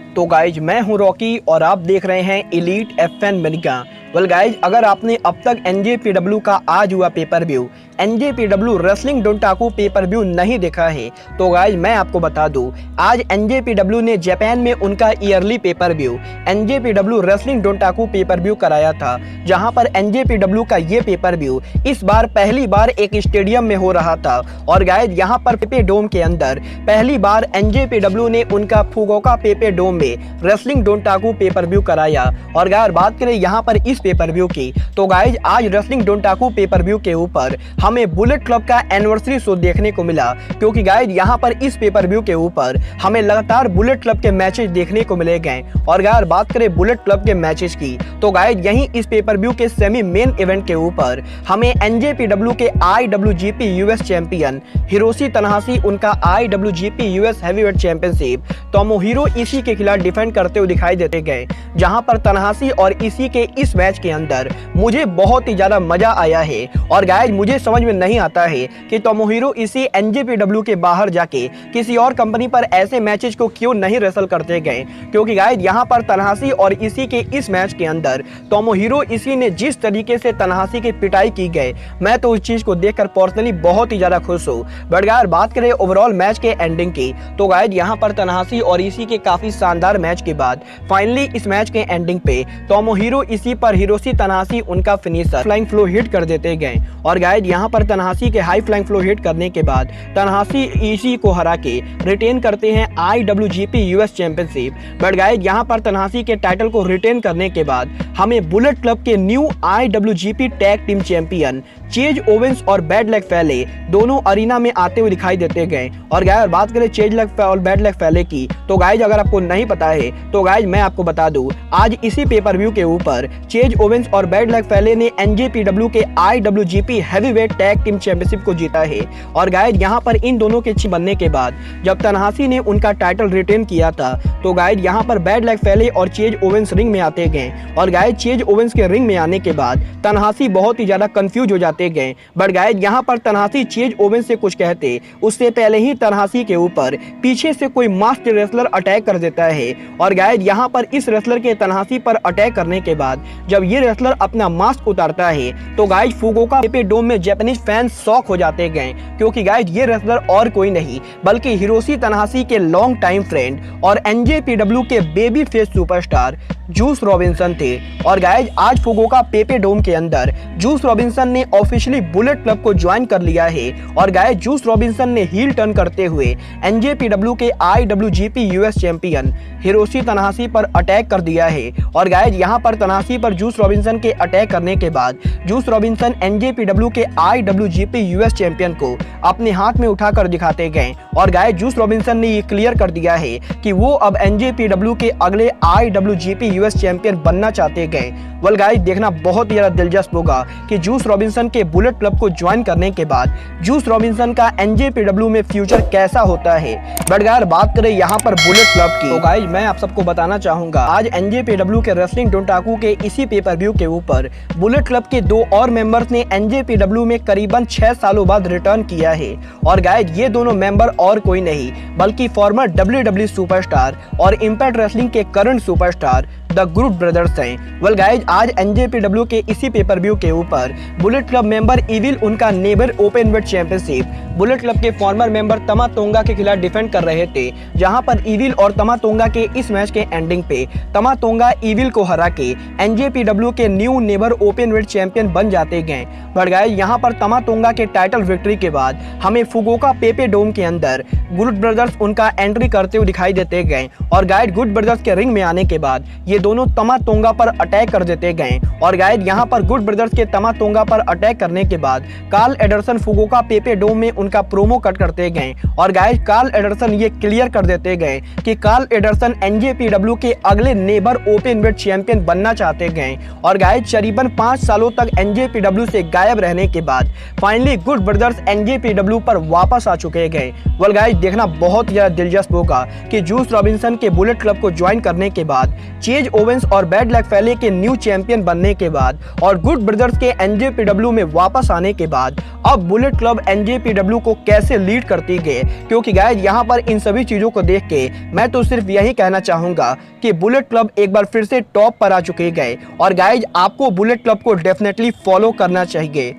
तो गाइज मैं हूं रॉकी और आप देख रहे हैं एलीट एफएन मनिका। वेल गाइज, अगर आपने अब तक एनजेपीडब्ल्यू का आज हुआ pay per view, NJPW wrestling Dontaku pay per view नहीं देखा है तो गाइज मैं आपको बता दूं, आज एनजेपीडब्ल्यू ने जापान में उनका yearly pay per view NJPW wrestling Dontaku pay per view कराया था, जहां पर एनजेपीडब्ल्यू का ये पेपर व्यू इस बार पहली बार एक स्टेडियम में हो रहा था। और गाइज यहां पर पेपे डोम के अंदर पहली बार एनजेपीडब्ल्यू ने उनका फुकुओका पेपे डोम में रेसलिंग डोंटाकू पेपर व्यू कराया। और गाइज बात करें यहां पर इस पेपर व्यू की, तो गाइज आज रेसलिंग डोंटाकू पेपर व्यू के ऊपर हमें बुलेट क्लब का एनिवर्सरी शो देखने को मिला, क्योंकि गाइज यहाँ पर इस पेपर व्यू के ऊपर हमें लगातार बुलेट क्लब के मैचेस देखने को मिले गए। और गाइज बात करें बुलेट क्लब के मैचेस की, तो गाइज यहीं इस पेपर व्यू के सेमी मेन इवेंट के ऊपर हमें एनजेपीडब्ल्यू के आईडब्ल्यूजीपी यूएस चैंपियन हिरोशी तनाहाशी उनका आईडब्ल्यूजीपी यूएस हैवीवेट चैंपियनशिप तोमोहिरो इशी के खिलाफ डिफेंड करते हुए दिखाई देते गए, जहां पर तनाहाशी और इशी के इस मैच के अंदर मुझे बहुत ही ज्यादा मजा आया है। और गाइज मुझे समझ में नहीं आता है कि तोमोहिरो इशी एनजेपीडब्ल्यू के बाहर जाके किसी और कंपनी पर ऐसे मैचेस को क्यों नहीं रेसल करते गए, क्योंकि गाइज यहाँ पर तनाहाशी और इशी के इस मैच के अंदर तोमोहिरो इशी ने जिस तरीके से तनाहाशी की पिटाई की गई, मैं तो उस चीज को देखकर पर्सनली बहुत ही ज्यादा खुश हूँ। बट गाइज बात करें ओवरऑल मैच के एंडिंग की, तो गाइज यहाँ पर तनाहाशी और इशी के काफी शानदार मैच के बाद फाइनली इस मैच के एंडिंग पे तोमोहिरो इशी पर हिरोशी तनाहाशी उनका फिनिशर फ्लाइंग फ्लो हिट कर देते गए। और गाइज यहाँ पर तनाहाशी के हाई फ्लाइंग फ्लो हिट करने के बाद तनाहाशी इशी को हरा के रिटेन करते हैं आईडब्ल्यूजीपी यूएस चैंपियनशिप। बट गाइज यहाँ पर तनाहाशी के टाइटल को रिटेन करने के बाद हमें बुलेट क्लब के new IWGP tag team champion Chase Owens और बैड लक फैले दोनों अरीना में आते हुए दिखाई देते गए। और गाइज बात करें चेज लक और बैड लक फैले की, तो गाइज अगर आपको नहीं पता है तो गाइज मैं आपको बता दूं, आज इसी पेपर व्यू के ऊपर चेज ओवेंस और बैड लक फैले ने एनजेपीडब्ल्यू के आईडब्ल्यूजीपी हैवीवेट टैग टीम चैंपियनशिप को जीता है। और गाइज यहाँ पर इन दोनों के बनने के बाद जब तनाहाशी ने उनका टाइटल रिटेन किया था, तो गाइज यहाँ पर बैड लक फैले और चेज ओवेंस रिंग में आते गए। और गाइज चेज ओवेंस के रिंग में आने के बाद तनाहाशी बहुत ही ज्यादा कंफ्यूज हो जाते गए। बट गाइज यहाँ पर तनाहाशी चेज ओवेंस से कुछ कहते उससे पहले ही तनाहाशी के ऊपर पीछे से कोई मास्टर रेसलर अटैक कर देता है। और गाइज यहाँ पर इस रेसलर के तनाहाशी पर अटैक करने के बाद जब ये रेसलर अपना मास्क उतारता है, तो गाइज फुकुओका पेपे डोम में जापानीज फैंस शॉक हो जाते गए, क्योंकि गाइज ये रेसलर और कोई नहीं बल्कि हिरोशी तनाहाशी के लॉन्ग टाइम फ्रेंड और एनजेपीडब्ल्यू के baby face superstar juice Robinson थे। और गाइज आज फुकुओका पेपे डोम के अंदर जूस रॉबिन्सन ने ऑफिशियली बुलेट क्लब को ज्वाइन कर लिया है। और गाइज जूस रॉबिन्सन ने हील टर्न करते हुए एनजेपीडब्ल्यू के आईडब्ल्यूजीपी यूएस चैंपियन हिरोशी तनाहाशी पर अटैक कर दिया है। और गाइज यहाँ पर तनाहाशी पर जूस रॉबिन्सन के अटैक करने के बाद जूस रॉबिन्सन एनजेपीडब्ल्यू के आईडब्ल्यूजीपी यूएस चैंपियन को अपने हाथ में उठाकर दिखाते गए। और गाइज जूस रॉबिन्सन ने ये क्लियर कर दिया है कि वो अब एनजेपीडब्ल्यू के अगले आईडब्ल्यूजीपी यूएस चैंपियन बनना चाहते गए। वेल गाइज देखना बहुत ही ज्यादा दिलचस्प होगा कि जूस रॉबिन्सन के बुलेट क्लब को ज्वाइन करने के बाद जूस रॉबिन्सन का एनजेपीडब्ल्यू में फ्यूचर कैसा होता है। बट गाइज बात करें यहाँ पर बुलेट क्लब की, तो गाइज मैं आप सबको बताना चाहूंगा, आज एनजेपीडब्ल्यू के रेसलिंग डोंटाकू के इसी पेपर व्यू के ऊपर बुलेट क्लब के दो और मेंबर्स ने एनजेपीडब्ल्यू में करीबन 6 सालों बाद रिटर्न किया है। और गाइज ये दोनों मेंबर और कोई नहीं बल्कि फॉर्मर डब्ल्यूडब्ल्यू सुपरस्टार और इंपैक्ट रेसलिंग के current superstar the good brothers हैं। वेल गाइज आज एनजेपीडब्ल्यू के इसी पेपर व्यू के ऊपर बुलेट क्लब मेंबर इविल उनका नेबर ओपनवेट चैंपियनशिप बुलेट क्लब के फॉर्मर मेंबर तमा तोंगा के खिलाफ डिफेंड कर रहे थे, जहां पर इविल और तमा तोंगा के इस मैच के एंडिंग पे तमा तोंगा इविल को हरा के एनजेपीडब्ल्यू के न्यू नेबर ओपनवेट चैंपियन बन जाते गए। बट गाइज यहाँ पर तमा तोंगा के टाइटल विक्ट्री के बाद हमें फुकुओका पेपे डोम के अंदर गुड ब्रदर्स उनका एंट्री करते हुए दिखाई देते गए। और गाइज गुड ब्रदर्स के रिंग में आने के बाद ये दोनों तमा तोंगा पर अटैक कर देते गए। और गाइज यहाँ पर गुड ब्रदर्स के तमा तोंगा पर अटैक करने के बाद कार्ल एडरसन फुकुओका पेपे डोम में उनका प्रोमो कट करते गए। और गाइज कार्ल एडरसन ये क्लियर कर देते गए कि कार्ल एडरसन एनजेपीडब्ल्यू के अगले नेबर ओपनवेट चैंपियन बनना चाहते गए। और गाइज करीबन 5 सालों तक एनजेपीडब्ल्यू से गायब रहने के बाद फाइनली गुड ब्रदर्स एनजेपीडब्ल्यू पर वापस आ चुके गए। वेल गाइज देखना बहुत ज्यादा दिलचस्प होगा कि जूस रॉबिन्सन के बुलेट क्लब को ज्वाइन करने के बाद चेज ओवेंस और बैड लक फैले के न्यू चैंपियन बनने के बाद और गुड ब्रदर्स के एनजेपीडब्ल्यू में वापस आने के बाद अब बुलेट क्लब एनजेपीडब्ल्यू को कैसे लीड करती गई, क्योंकि गाइज यहाँ पर इन सभी चीजों को देख के मैं तो सिर्फ यही कहना चाहूंगा कि बुलेट क्लब एक बार फिर से टॉप पर आ चुके गए और गाइज आपको बुलेट क्लब को डेफिनेटली फॉलो करना चाहिए।